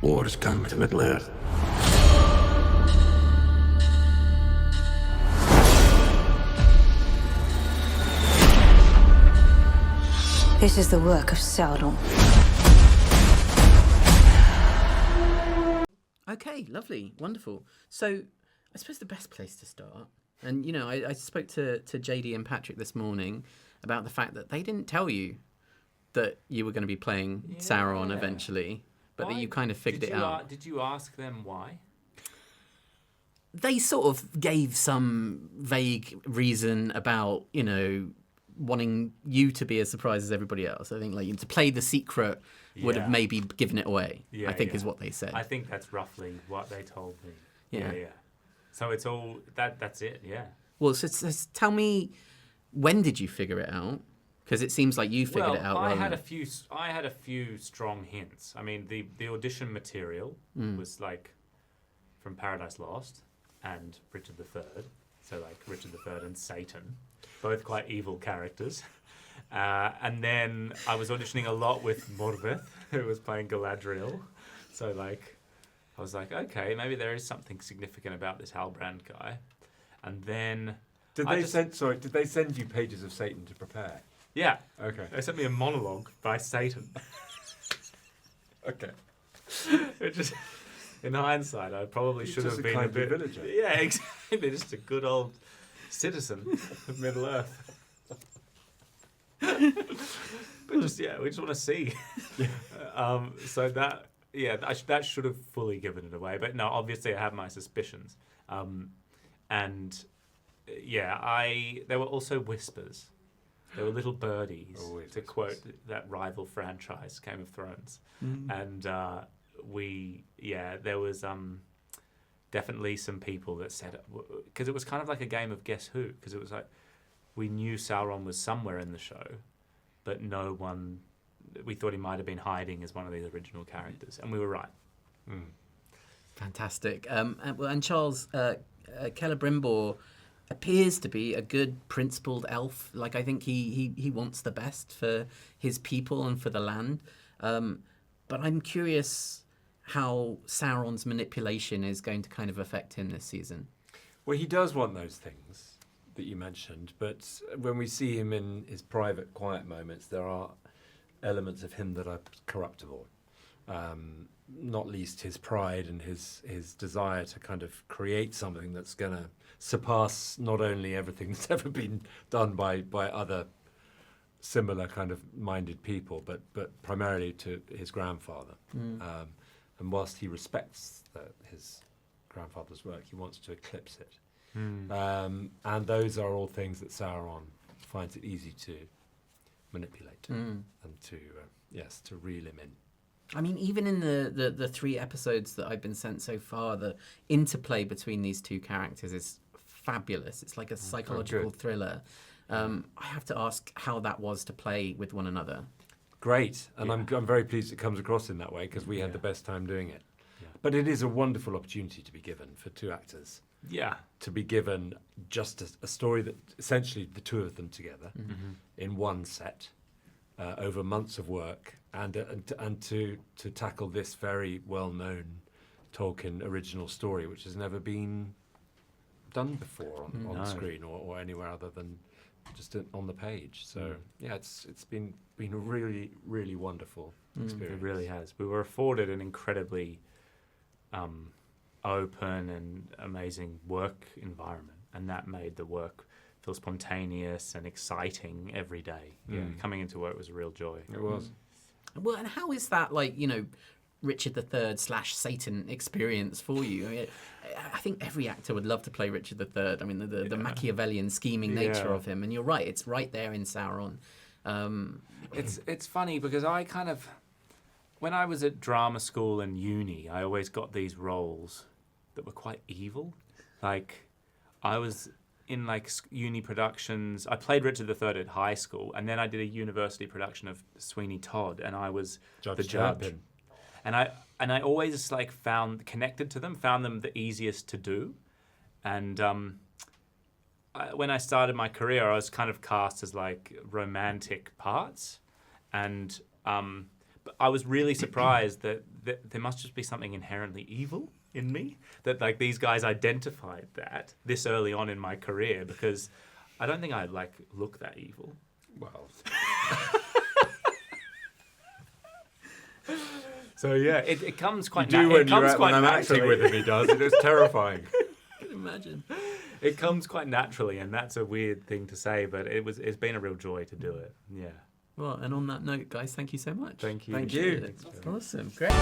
War has come to Middle-earth. This is the work of Sauron. Okay, lovely, wonderful. So, I suppose the best place to start, and you know, I spoke to JD and Patrick this morning about the fact that they didn't tell you that you were going to be playing Sauron eventually, but that you kind of figured it out. Did you ask them why? They sort of gave some vague reason about, you know, wanting you to be as surprised as everybody else. I think like to play the secret would have maybe given it away, I think is what they said. I think that's roughly what they told me. Yeah. So it's all, that's it, yeah. Well, so tell me, when did you figure it out? Because it seems like you figured it out. I had a few strong hints. I mean, the audition material was like from Paradise Lost and Richard III. So like Richard III and Satan, both quite evil characters. And then I was auditioning a lot with Morveth, who was playing Galadriel. So like, I was like, okay, maybe there is something significant about this Halbrand guy. And then did they send you pages of Satan to prepare? Yeah. Okay. They sent me a monologue by Satan. Okay. It just, in hindsight, I probably should have been a bit villager. Yeah, exactly. Just a good old citizen of Middle Earth. But just we just want to see. So that that should have fully given it away. But no, obviously I have my suspicions. And there were also whispers. There were little birdies, to quote that rival franchise, Game of Thrones. And there was definitely some people that said, because it was kind of like a game of Guess Who, because it was like, we knew Sauron was somewhere in the show, but we thought he might have been hiding as one of these original characters, and we were right. Fantastic. And Charles, Celebrimbor appears to be a good, principled elf. Like, I think he wants the best for his people and for the land. But I'm curious how Sauron's manipulation is going to kind of affect him this season. Well, he does want those things that you mentioned, but when we see him in his private, quiet moments, there are elements of him that are corruptible. Not least his pride and his desire to kind of create something that's going to surpass not only everything that's ever been done by other similar kind of minded people, but primarily to his grandfather. And whilst he respects his grandfather's work, he wants to eclipse it. And those are all things that Sauron finds it easy to manipulate and to reel him in. I mean, even in the 3 episodes that I've been sent so far, the interplay between these two characters is fabulous. It's like a psychological thriller. I have to ask how that was to play with one another. Great, and I'm very pleased it comes across in that way, because we had the best time doing it. But it is a wonderful opportunity to be given for 2 actors. Yeah. To be given just a story that essentially the 2 of them together in one set over months of work, and to tackle this very well-known Tolkien original story, which has never been done before on screen or anywhere other than just on the page. So it's been a really, really wonderful experience. It really has. We were afforded an incredibly open and amazing work environment, and that made the work feel spontaneous and exciting every day. Coming into work was a real joy. It was. Well, and how is that, like, you know, Richard III / Satan experience for you? I mean, I think every actor would love to play Richard III. I mean, the Machiavellian scheming nature of him. And you're right, it's right there in Sauron. It's funny because I kind of, when I was at drama school and uni, I always got these roles that were quite evil. Like, I was in like uni productions. I played Richard III at high school, and then I did a university production of Sweeney Todd, and I was the judge. And I always like found them the easiest to do. And when I started my career, I was kind of cast as like romantic parts, and I was really surprised that there must just be something inherently evil in me, that like these guys identified that this early on in my career, because I don't think I like look that evil. Well, so yeah, it comes quite. you do when, it comes quite when I'm naturally. acting with him. He does. It is terrifying. I can imagine. It comes quite naturally, and that's a weird thing to say, but it's been a real joy to do it. Yeah. Well, and on that note, guys, thank you so much. Thank you. Thank you. Awesome. Great.